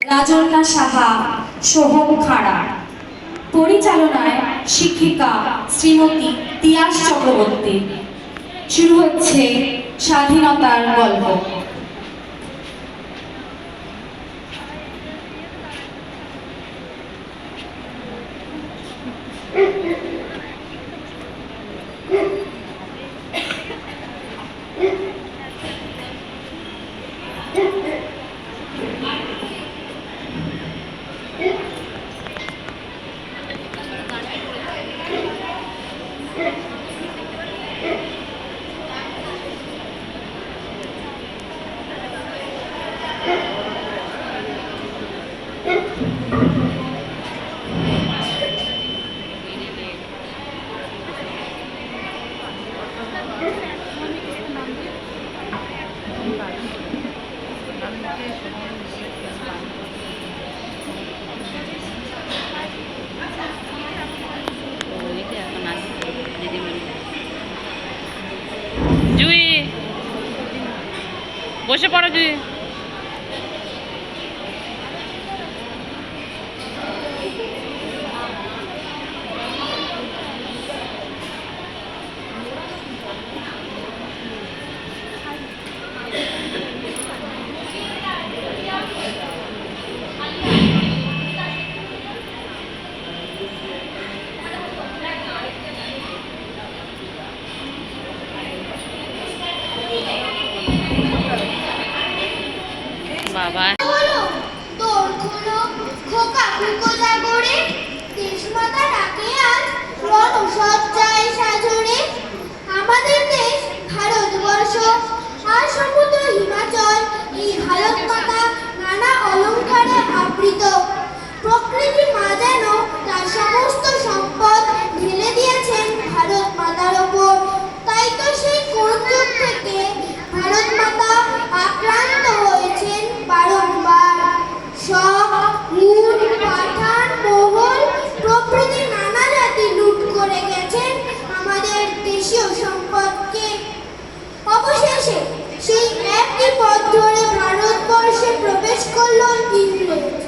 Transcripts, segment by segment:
রাজন্না সাহা, সোহম খাড়া। পরিচালনায় শিক্ষিকা শ্রীমতী তিয়াস চক্রবর্তী। শুরু হচ্ছে স্বাধীনতার গল্প। জুই বসে পড়ো জুই। বাবা তোর কোনো খোকা খুকো জাগরে দেশমাতা ডাকে আজ রণসজ্জায় সাজরে। আমাদের দেশ ভারতবর্ষ আর সমুদ্র হিমাচল, এই ভারত মাতা নানা অলংকারে আবৃত। প্রকৃতি মা যেন তার সমস্ত সম্পদ ঢেলে দিয়েছেন ভারত মাতার ওপর। তাই তো সেই কোন যুগ থেকে ভারত মাতা আক্রান্ত হয়েছেন বারংবার। শক, হুন, পাঠান, মোগল প্রভৃতি নানা জাতি লুট করে গেছেন আমাদের দেশীয় সম্পদকে। অবশেষে সেই একই পথ ধরে ভারতবর্ষে প্রবেশ করল ইংরেজ।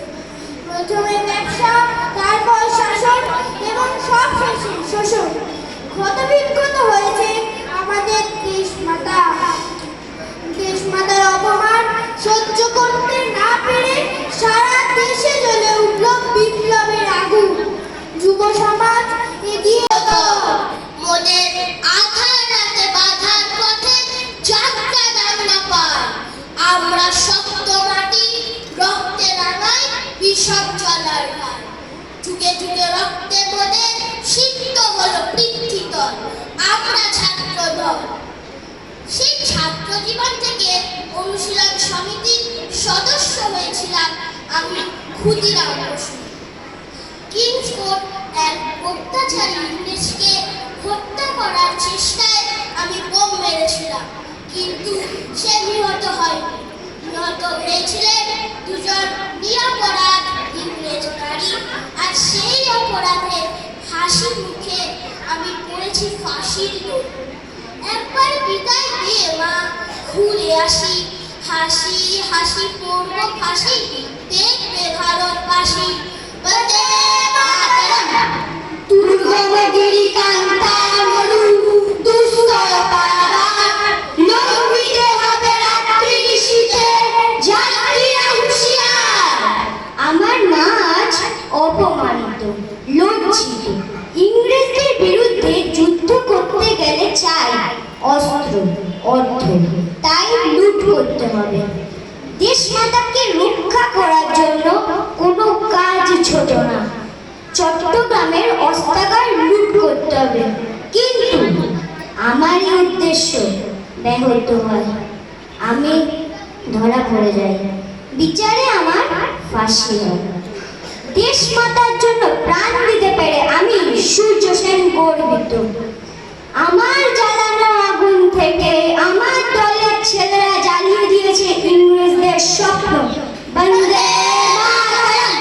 প্রথমে ব্যবসা, তারপর শাসন এবং সবশেষে শোষণ। ক্ষতবিক্ষত হয়েছে আমাদের দেশমাতা। দেশমাতার অপমান সহ্য করতে না পেরে সারা দেশে জ্বলে উঠল বিপ্লবের আগুন। যুব সমাজ এগিয়ে মোদের আধার রাতে বাধার পথে যাত্রা দাঙ্গা পায়। আমরা শক্ত মাটি রক্তে রাঙাই বিষম জলার গান। যুগে যুগে রক্তে মোদের সিক্ত হলো পৃথিতল। আমরা ছাত্র দল। সেই ছাত্র জীবন থেকে অনুশীলন সমিতির সদস্য হয়েছিলাম আমি ক্ষুদিরাম বসু। কিংসফোর্ড এক অত্যাচারী ইংরেজকে হত্যা করার চেষ্টায় আমি বোম মেরেছিলাম, কিন্তু সে নিহত হয়নি। নিহত হয়েছিলেন দুজন নিরপরাধ ইংরেজ নারী, আর সেই অপরাধে হাসি মুখে আমি পড়েছি ফাঁসির দড়ি। একবার বিদায় দিয়ে মা, ঘুরে আসি, হাসি হাসি পড়ব ফাঁসি, দেখবে ভারতবাসী। বন্দে মাতরম। দুর্গম গিরিকান্তা মরু দুস্তর পারাবার, লঙ্ঘিতে হবে রাত্রি শীতে যাত্রীরা হুঁশিয়ার। আমার মা আজ অপমানিত, লজ্জিত। ইংরেজদের বিরুদ্ধে যুদ্ধ করতে গেলে চাই অস্ত্র, অর্থ, তাই লুট করতে হবে। দেশমাতাকে রক্ষা করার জন্য কোনো কাজ ছোট না। চট্টগ্রামের অস্ত্রাগার লুট করতে হবে, কিন্তু আমারই উদ্দেশ্য ব্যাহত হয়। আমি ধরা পড়ে যাই, বিচারে আমার ফাঁসি হয়। দেশমাতার জন্য প্রাণ দিতে পেরে আমি সূর্য সেন গর্বিত। আমার জ্বালানো আগুন থেকে আমার দলের ছেলেরা জ্বালিয়ে দিয়েছে ইংরেজদের স্বপ্ন। বন্দে মাতরম।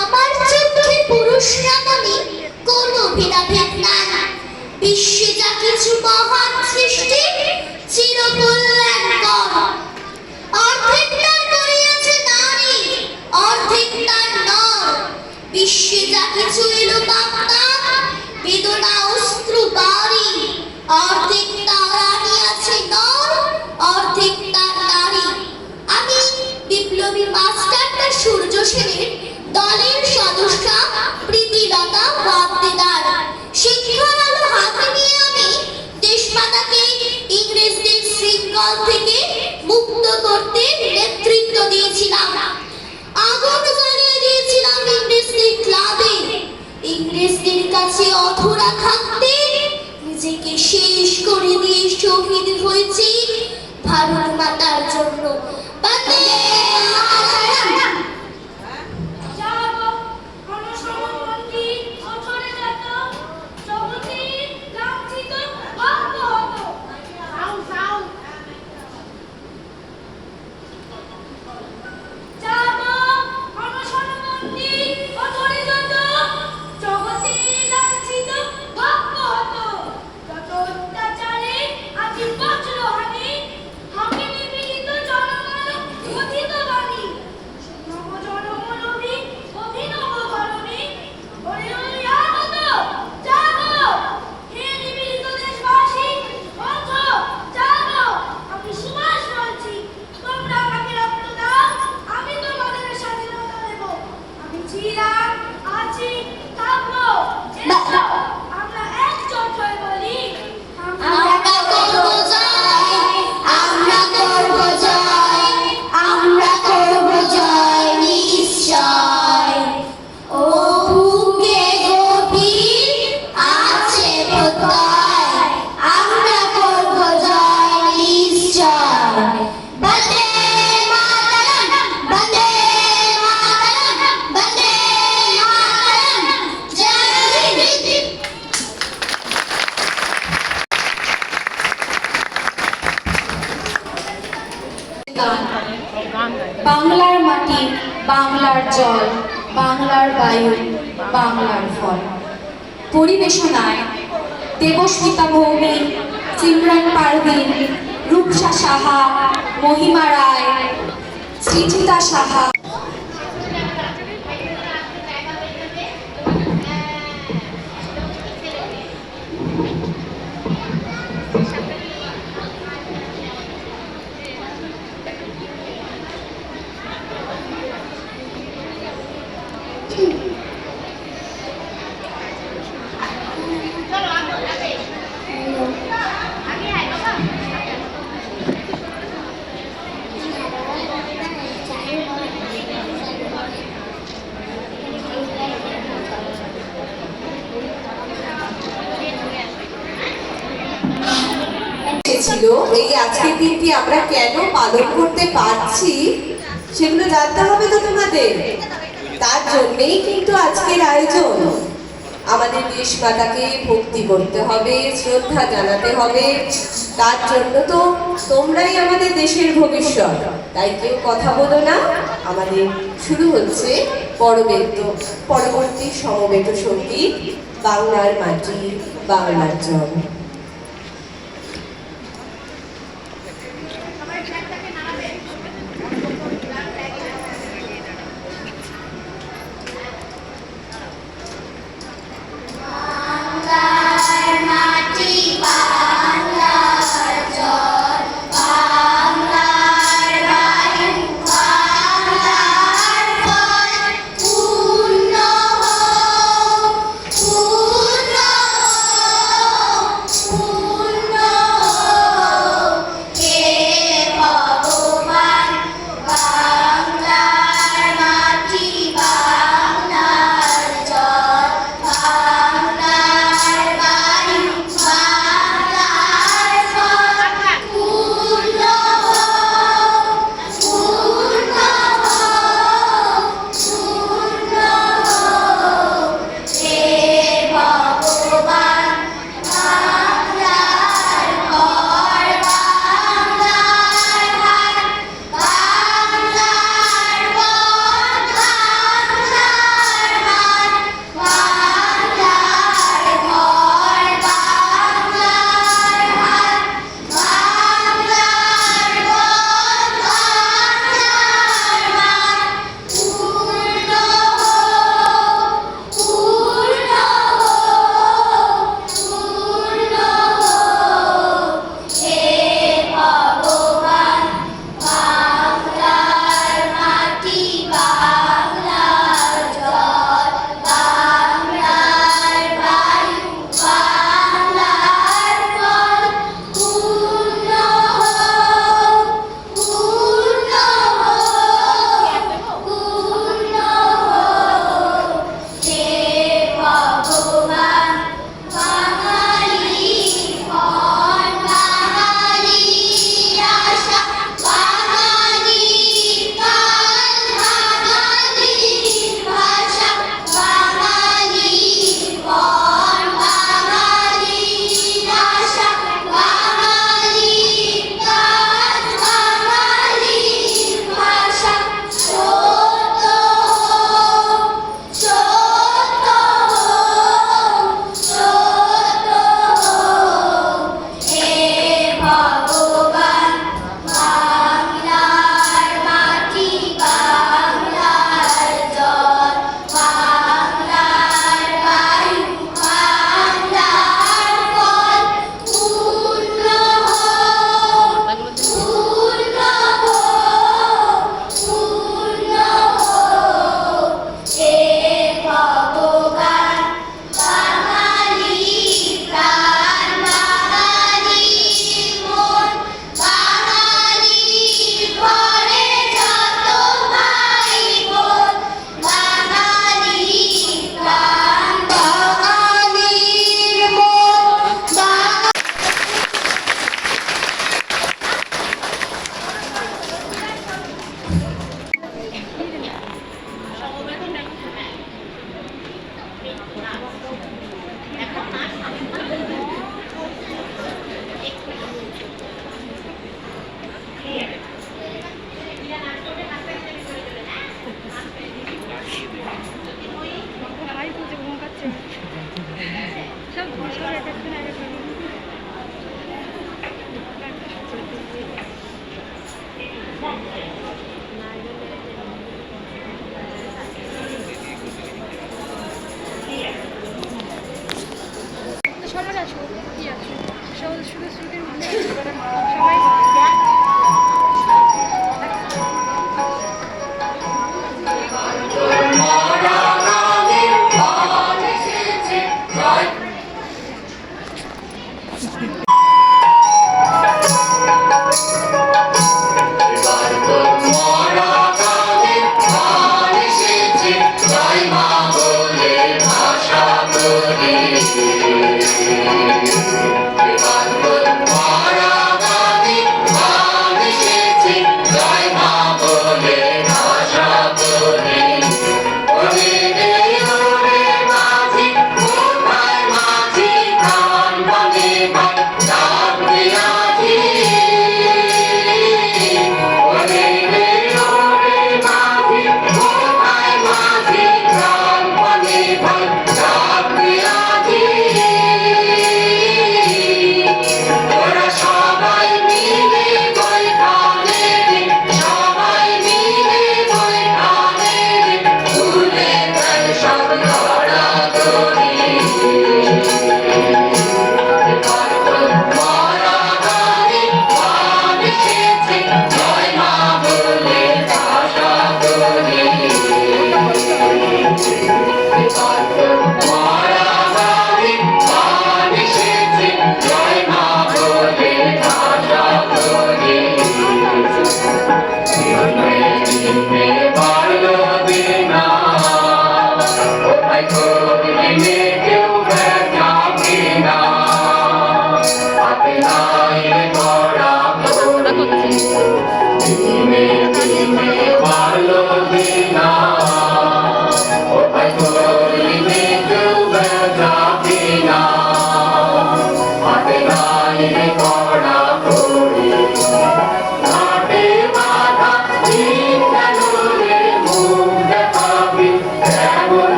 আমার চোখে পুরুষ রামণি কোনো ভেদাভেদ নাই। বিশ্বে যা কিছু মহান সৃষ্টি চিরকল্যাণকর। অর্ধেকটা করিয়াছে নারী বিপ্লবী মাস্টারদা সূর্য সেনের দলের সদস্যা প্রীতিলতা ওয়াদ্দেদার। শিক্ষার আলো হাতে নিয়ে আমি দেশমাতাকে ইংরেজদের শৃঙ্খল থেকে মুক্ত করতে নেতৃত্ব দিয়েছিলাম। আগুন জ্বালিয়ে দিয়েছিলাম ইংরেজদের ক্লাবে। ইংরেজদের কাছে অধরা থাকতে নিজেকে শেষ করে দিয়ে শহীদ হয়েছি ভারত মাতার জন্য। বন্দে মাতরম। বাংলার মাটি, বাংলার জল, বাংলার বায়ু, বাংলার ফল। পরিবেশনায় দেবস্মিতা ভৌমিক, সিমরান পারভিন, রূপসা সাহা, মহিমা রায়, শ্রীজিতা সাহা। ছিল এই আজকের দিনটি আমরা কেন পালন করতে পারছি সেগুলো জানতে হবে তো তোমাদের। তার জন্যই কিন্তু আজকের আয়োজন। আমাদের দেশ মাতাকে ভক্তি করতে হবে, শ্রদ্ধা জানাতে হবে। তার জন্য তো তোমরাই আমাদের দেশের ভবিষ্যৎ। তাই কেউ কথা বলো না। আমাদের শুরু হচ্ছে পরবর্তী সমবেত সঙ্গীত বাংলার মাটি, বাংলার জল।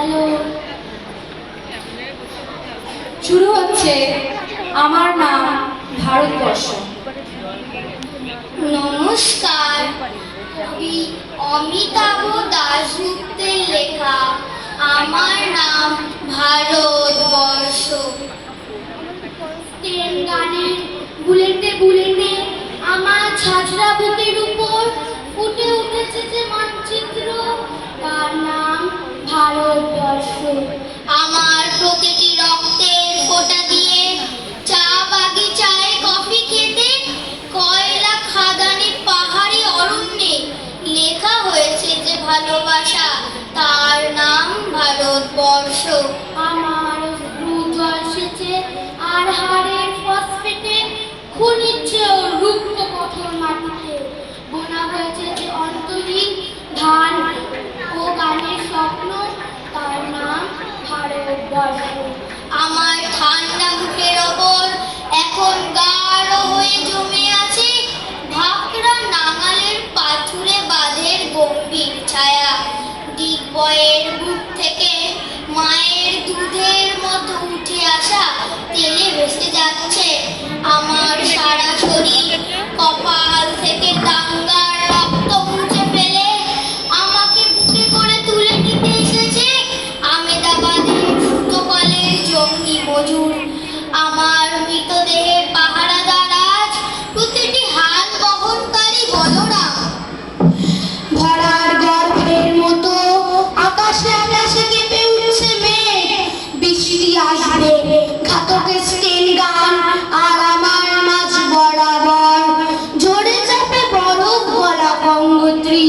হ্যালো। শুরু হচ্ছে আমার নাম ভারতবর্ষ। নমস্কার। কবি অমিতাভ দাশগুপ্তের লেখা আমার নাম ভারতবর্ষ। ট্রেন গানের বুলেটে বুলেটে আমার ঝাঁঝরা বুকের উপর ফুটে উঠেছে যে মানচিত্র, তার নাম ভারতবর্ষ। আমার প্রতিটি রক্তের ফোঁটা দিয়ে চা বাগিচায় কফি খেতে, কয়লা খাদানে পাহাড়ি অরণ্যে লেখা হয়েছে যে ভালোবাসা, তার নাম ভারতবর্ষ। আমার অশ্রু জলসেচে আর হাড়ের ফসফেটে খনিজ ও রুক্ষ কঠোর মাটিতে বোনা হয়েছে যে অন্তরীণ ধান ও গানের স্বপ্ন, তার নাম ভারতবর্ষ। আমার ঠান্ডা মুখের ওপর এখন গাঢ় হয়ে জমে আছে ভাকরা নাঙালের পাথুরে বাঁধের গম্ভীর ছায়া। দিগ্বয়ের বুক থেকে মায়ের দুধের মতো উঠে আসা তেলে ভেসে যাচ্ছে আমার সারা শরীর। কপাল থেকে দাঙ্গার রক্ত মুছে ফেলে আমাকে বুকে করে তুলে নিতে এসেছে আমেদাবাদের সুতোকলের জঙ্গি মজুর। আমার মৃতদেহের পাহারাদার আজ প্রতিটি হাত বহনকারী বলরাম। ভরার গর্ভের মতো আকাশে আকাশে কেঁপে উঠছে মেঘ, বৃষ্টি আসবে ঘাতকের স্টেন গান আর আমার মাঝ বরাবর ঝরে যাবে বরফ গলা গঙ্গোত্রী।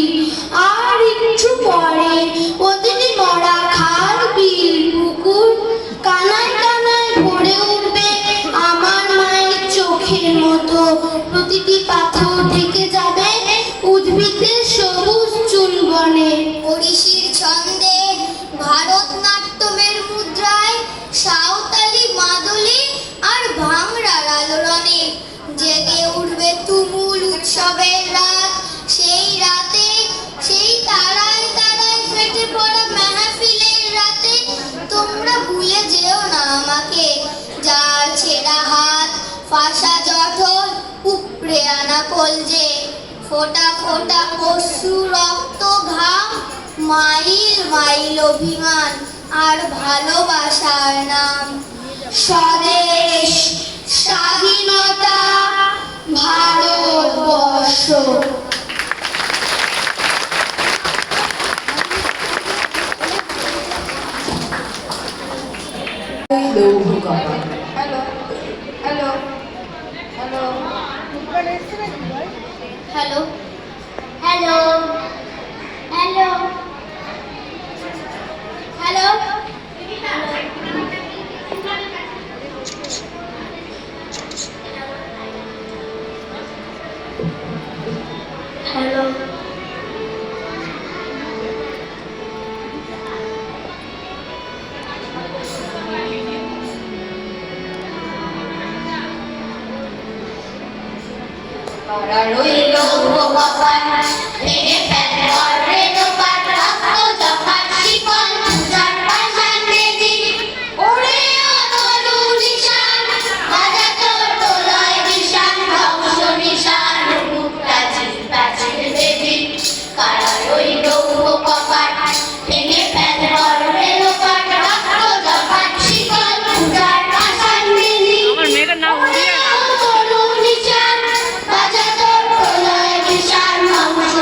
আর একটু পরে প্রতিটি মরা খাল বিল পুকুর কানায় কানায় ভরে উঠবে আমার মায়ের চোখের মতো। প্রতিটি পাথর থেকে যাবে উদ্ভিদের সবুজ চুনবনে। ওড়িশির ছন্দে ভারতনাট্যমের মুদ্রায় সাঁওতালি মাদলে আর ভাংড়ার আলোড়নে জেগে উঠবে তুমুল উৎসবের রাত। সেই রাতে, সেই তারায় তারায় ফেটে পড়া মেহফিলের রাতে তোমরা ভুলে যেও না আমাকে। যার ছেঁড়া হাত, ফাঁসা জঠর, উপড়ে আনা কলজে, ফোঁটা ফোঁটা অশ্রু রক্ত ঘাম, মাইল মাইল অভিমান আর ভালোবাসার নাম স্বদেশ, স্বাধীনতা, ভারতবর্ষ। লৌহ কপাট। Hello hello hello hello hello hello hello hello. রইল কপাট ভেঙে ফেলে অরেদ পাট, রক্ত জপাট শিকল পূজার পাষাণ বেদি। ওরে অতরু নিশান বাজা তোর তোলয় বিশান, ধ্বংস নিশান মুক্তা চিৎপাচির বেদি। কারা রইল কপাট ভেঙে ফেলে অরেদ পাট, রক্ত জপাট শিকল পূজার পাষাণ বেদি। আমার মেয়েটার নাম উড়িয়ে অতরু নিশান বাজা তোর তোলয় বিশান, ধ্বংস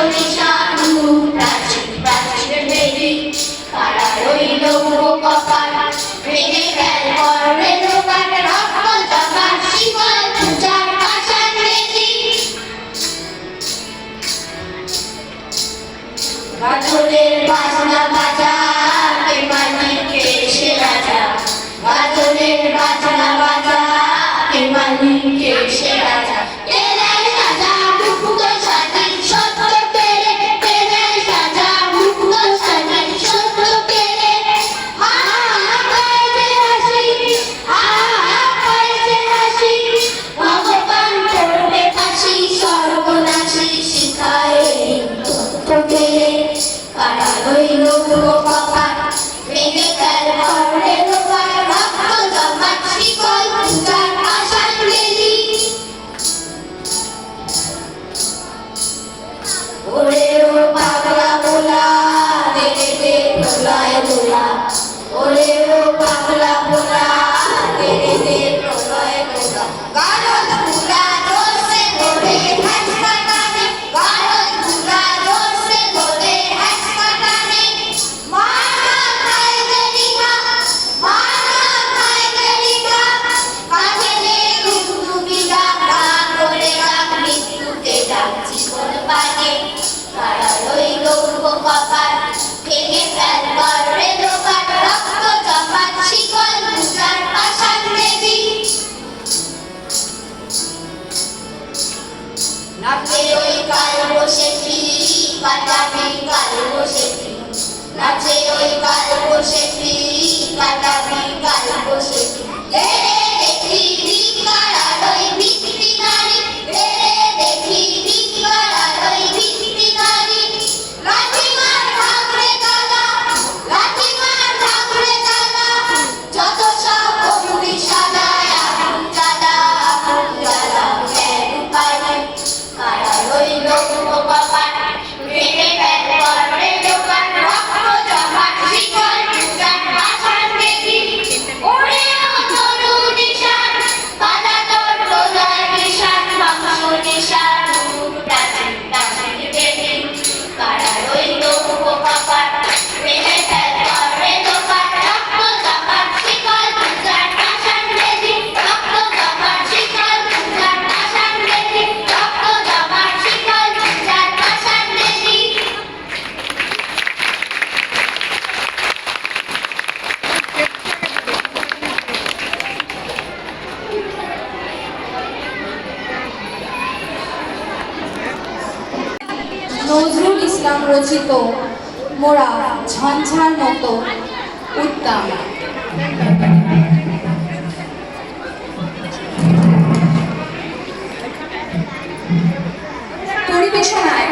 ওরে ও বাংলা ভোলা তেরে দে প্রলয় ভোলা গারদ ভোলা জোরসে ধরে হ্যাস কাটানে গারদ ভোলা জোরসে ধরে হ্যাস কাটানে মারনা খায় গরিকা মারনা খায় গরিকা কাছে নে দুবিলা প্রাণ করে রাখ মৃত্যুকে যাচ্ছি কোন পানে কারা রইল কপাল ভেঙে ফেলবার রেদকার রক্ত জমাট শিকল পূজার পাষাণ বেদী নাচে ওই কাল বসেছি কাটাবি কাল বসেছি নাচে ওই কাল বসেছি কাটাবি কাল বসেছি দেখি ধিক্কার আলোয় ভিত্তি নারী দেখি ধিক্কার আলোয় ভিত্তি নারী লাঠিমার ঠাকরে দাদা লাঠিমার ঠাকরে দাদা যত সব বন্দি সাদায় আগুন জ্বালা কেন পারে কারা রইল কপাল ভেঙে ফেলবার রেদকার রক্ত জমাট শিকল পূজার পাষাণ বেদী ওরে ও তরু নিশান বাধা তোর প্রলয় নিশান ধ্বংস নিশান টাচি টাচি বেদী কারা রইল কপাল ভেঙে ফেলবার রেদকার রক্ত জমাট শিকল পূজার পাষাণ বেদী রক্ত জমাট শিকল পূজার পাষাণ বেদী রক্ত জমাট শিকল পূজার পাষাণ বেদী নজরুল ইসলাম রচিত মোরা ঝঞ্ঝার মতো উদ্দাম। পরিবেশনায়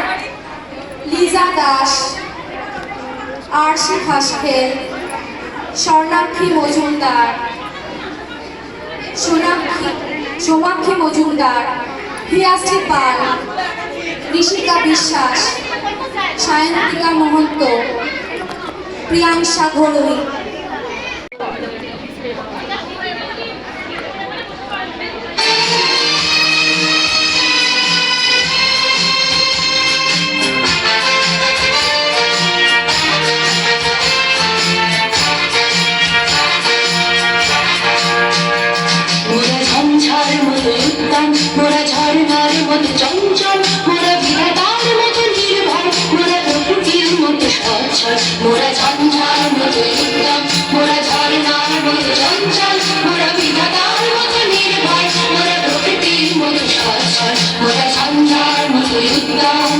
লিজা দাস, আরশি খাসখেল, স্বর্ণাক্ষী মজুমদার, সোমাক্ষী মজুমদার, হিয়াশ্রী পাল, ঋষিকা বিশ্বাস, সায়ন্তিকা মহন্ত, প্রিয়াংশা ঘোড়ই। মোরা ঝঞ্ঝার মতো উদ্দাম মোরা ঝর্ণার মতো চঞ্চল মোরা বিধাতার মতো নির্ভর মোরা প্রকৃতির মতো সচ্ছল মোরা ঝঞ্ঝার মতো উদ্দাম মোরা ঝর্ণার মতো চঞ্চল মোরা বিধাতার মতো নির্ভর মোরা প্রকৃতির মতো সচ্ছল মোরা ঝঞ্ঝার মতো উদ্দাম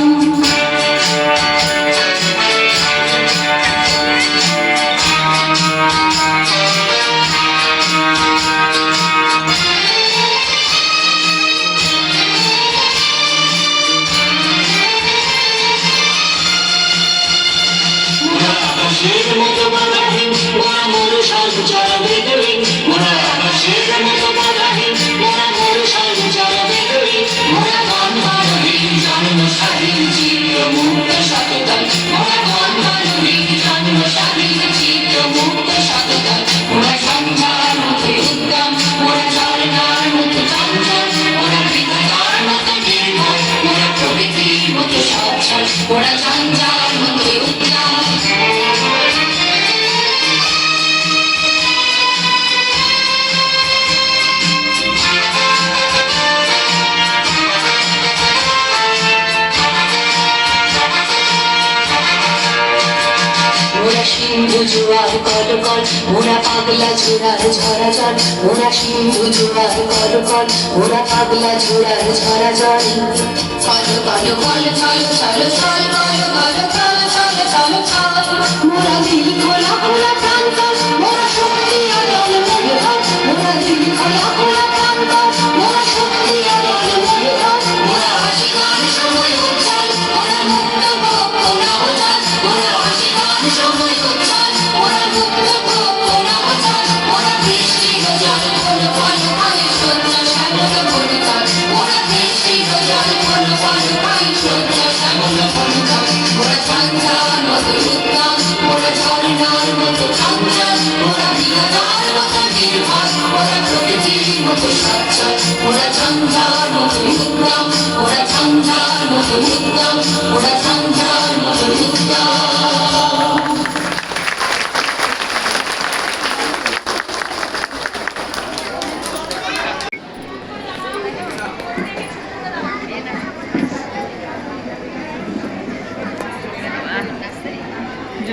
আকাশের মতো বাধাহীন মোরা মোর সঞ্চার বেদুইন মোরা আকাশের মতো বাধাহীন মোরা মোর সঞ্চার বেদুইন মোরা গন্ধহীন জন্ম স্বাধীন চিত্র মুক্ত সততাল মোরা গন্ধহীন জন্ম স্বাধীন চিত্র মুক্ত সততাল মোরা সঞ্চার মতো উদ্দাম মোরা ঝর্ণার মতো চঞ্চল মোরা বিধাতার মতো নির্ভর মোরা প্রকৃতির মতো সচ্ছল মোরা সঞ্চার মতো উদ্দাম মোরা সিন্ধু জোয়ার কলকল মোরা পাগলা ঝোড়ার ঝরা জল মোরা সিন্ধু জোয়ার কলকল মোরা পাগলা ঝোড়ার ঝরা জল চল কল কল চল চল চল কল কল চল চল চল চল মোরা দিল খোলা খোলা প্রাণ কল মোরা শক্তি আদল মনে ধর মোরা দিল খোলা খোলা প্রাণ কল মোরা শক্তি আদল মনে ধর মোরা আশিকার সময় উচ্ছল মোরা মুক্ত মোরা উচ্ছল মোরা আশিকার সময় উচ্ছল মোরা মুক্ত মোরা উচ্ছল মোরা বৃষ্টি জল ফল ফল পাই সত্য শ্যামল ফলকার মোরা বৃষ্টি জল ফল ফল পাই সত্য শ্যামল ফলকার মোরা ঝঞ্ঝার মতো উদ্দাম মোরা ঝর্ণার মতো চঞ্চল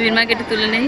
জুবির মাকে একটু তুলে নেই।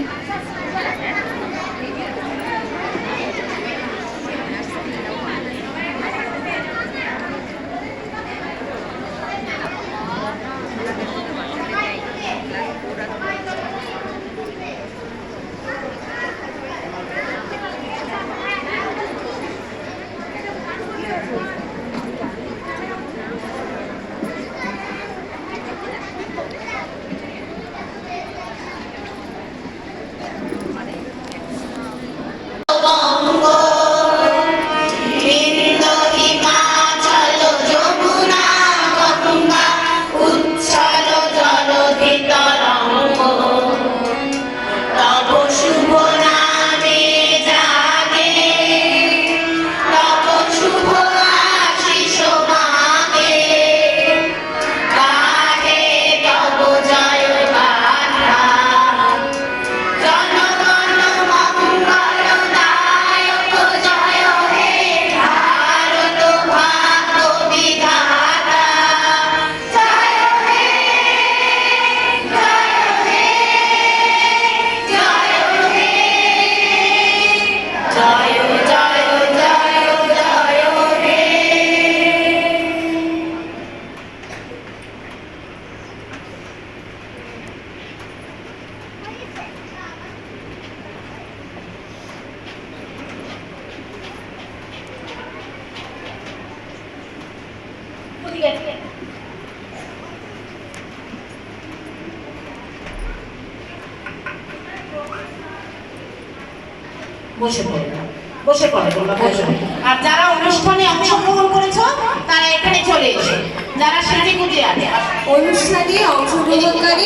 বসে পড়ো, বসে পড়ো তোমরা, বসে। আর যারা অনুষ্ঠানে অংশগ্রহণ করেছো তারা এখানে চলে এসো, যারা সেজে গুজে আছে অনুষ্ঠানে অংশগ্রহণকারী